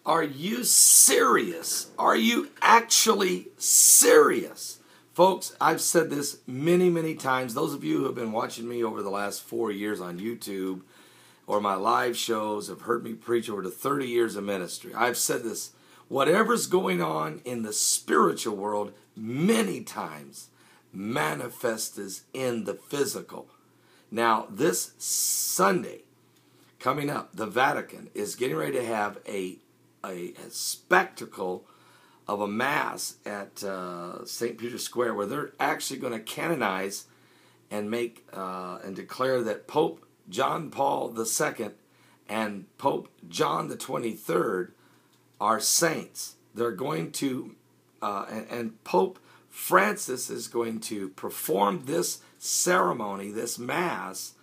Are you serious? Are you actually serious? Folks, I've said this many, many times. Those of you who have been watching me over the last 4 years on YouTube or my live shows have heard me preach over to 30 years of ministry. I've said this. Whatever's going on in the spiritual world many times manifests in the physical. Now, this Sunday coming up, the Vatican is getting ready to have a spectacle of a mass at St. Peter's Square where they're actually going to canonize and make and declare that Pope John Paul II and Pope John the 23rd are saints. They're going to, and Pope Francis is going to perform this ceremony, this mass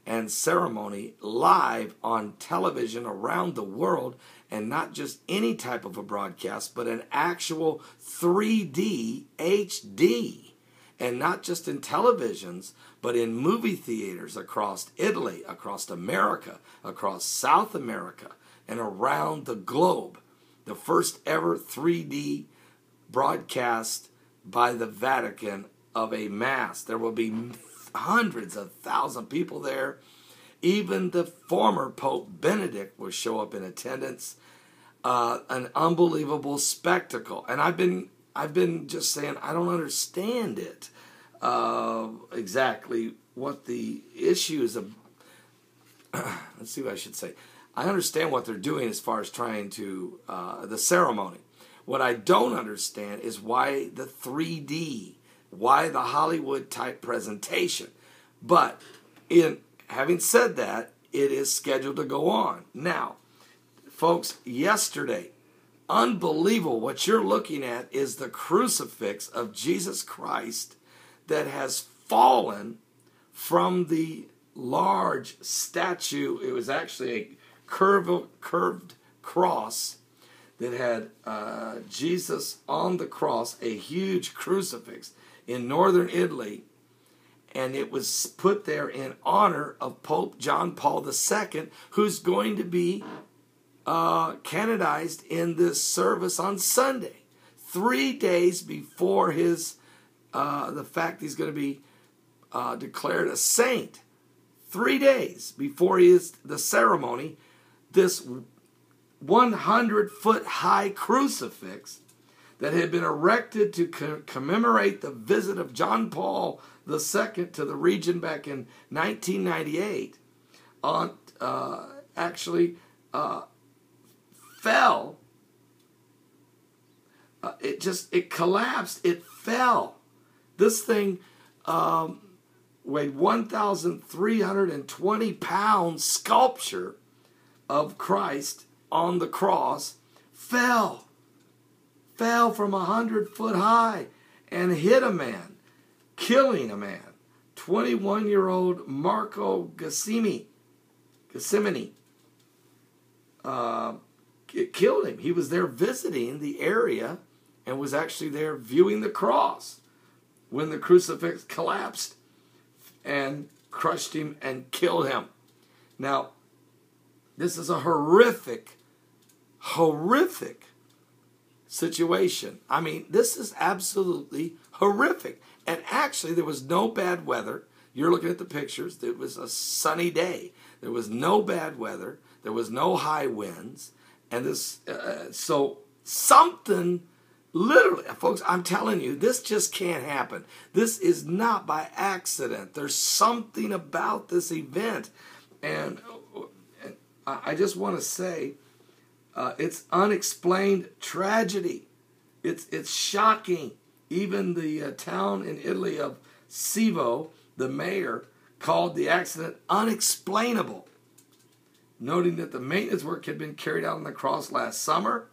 and ceremony live on television around the world, and not just any type of a broadcast, but an actual 3D HD, and not just in televisions, but in movie theaters across Italy, across America, across South America, and around the globe. The first ever 3D broadcast by the Vatican of a mass. There will be hundreds of thousands of people there. Even the former Pope Benedict will show up in attendance. An unbelievable spectacle. And I've been just saying, I don't understand it. Exactly what the issue is. Let's see what I should say. I understand what they're doing as far as trying to, the ceremony. What I don't understand is why the 3D, why the Hollywood type presentation. But in having said that, it is scheduled to go on. Now, folks, yesterday, unbelievable, what you're looking at is the crucifix of Jesus Christ that has fallen from the large statue. It was actually a curved cross that had Jesus on the cross, a huge crucifix in northern Italy, and it was put there in honor of Pope John Paul II, who's going to be canonized in this service on Sunday, 3 days before his the fact he's going to be declared a saint. 3 days before the ceremony, this 100-foot high crucifix that had been erected to commemorate the visit of John Paul II to the region back in 1998, actually fell. It collapsed. It fell. This thing weighed 1,320 pounds. Sculpture of Christ on the cross fell from 100-foot high and hit a man, killing a man. 21-year-old Marco Gethsemane. It killed him. He was there visiting the area and was actually there viewing the cross when the crucifix collapsed and crushed him and killed him. Now, this is a horrific situation. I mean, this is absolutely horrific. And actually, there was no bad weather. You're looking at the pictures. It was a sunny day. There was no bad weather. There was no high winds. And this, so something, literally, folks, I'm telling you, this just can't happen. This is not by accident. There's something about this event. And I just want to say, it's unexplained tragedy. It's shocking. Even the town in Italy of Sivo, the mayor, called the accident unexplainable, noting that the maintenance work had been carried out on the cross last summer.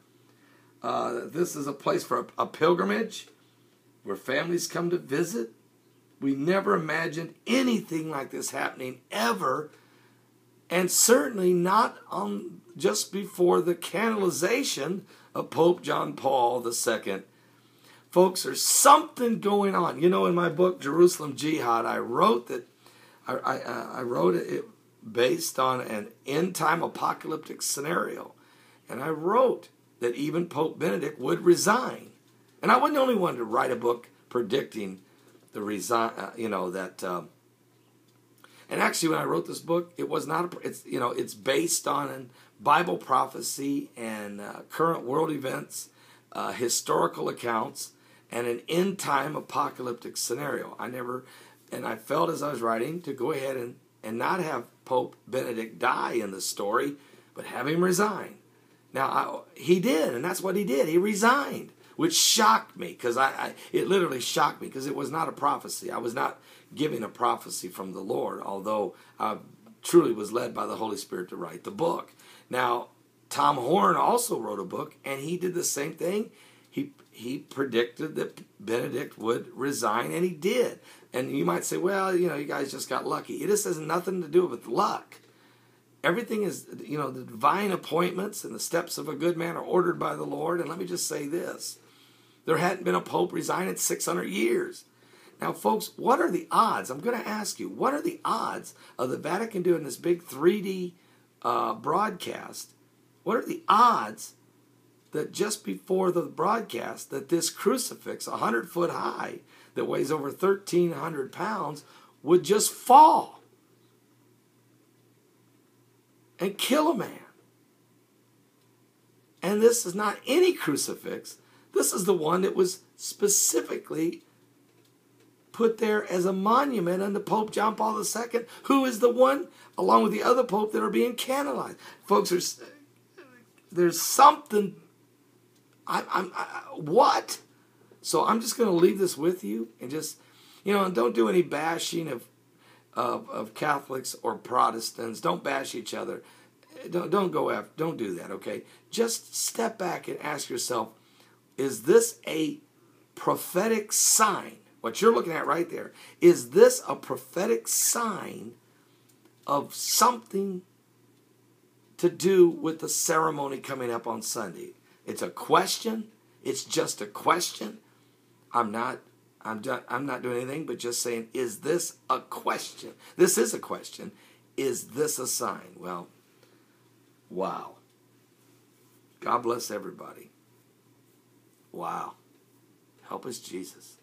This is a place for a pilgrimage where families come to visit. We never imagined anything like this happening ever, and certainly not on just before the canonization of Pope John Paul II. Folks, there's something going on. You know, in my book, Jerusalem Jihad, I wrote that I wrote it based on an end-time apocalyptic scenario. And I wrote that even Pope Benedict would resign. And I wasn't the only one to write a book predicting the resign. And actually, when I wrote this book, it was not. It's based on Bible prophecy and current world events, historical accounts, and an end time apocalyptic scenario. I felt as I was writing to go ahead and not have Pope Benedict die in the story, but have him resign. Now, he did, and that's what he did. He resigned, which shocked me, because it literally shocked me, because it was not a prophecy. I was not giving a prophecy from the Lord, although I truly was led by the Holy Spirit to write the book. Now, Tom Horn also wrote a book, and he did the same thing. He predicted that Benedict would resign, and he did. And you might say, well, you guys just got lucky. It just has nothing to do with luck. Everything is, the divine appointments and the steps of a good man are ordered by the Lord. And let me just say this. There hadn't been a pope resign in 600 years. Now, folks, what are the odds? I'm going to ask you, what are the odds of the Vatican doing this big 3D broadcast? What are the odds that just before the broadcast that this crucifix, 100 foot high, that weighs over 1,300 pounds, would just fall and kill a man? And this is not any crucifix. This is the one that was specifically put there as a monument unto Pope John Paul II, who is the one, along with the other pope, that are being canonized. Folks, there's something. What? So I'm just going to leave this with you, and just, and don't do any bashing of Catholics or Protestants. Don't bash each other. Don't do that, okay? Just step back and ask yourself, is this a prophetic sign? What you're looking at right there, is this a prophetic sign of something to do with the ceremony coming up on Sunday? It's a question. It's just a question. I'm not doing anything but just saying, is this a question? This is a question. Is this a sign? Well, wow. God bless everybody. Wow. Help us, Jesus.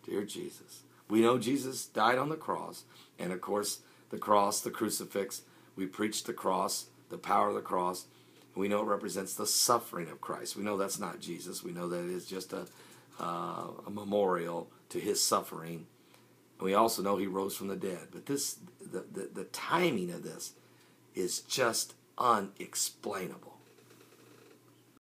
Dear Jesus. We know Jesus died on the cross. And of course, the cross, the crucifix, we preach the cross, the power of the cross. And we know it represents the suffering of Christ. We know that's not Jesus. We know that it is just a memorial to his suffering. And we also know he rose from the dead. But the timing of this is just unexplainable.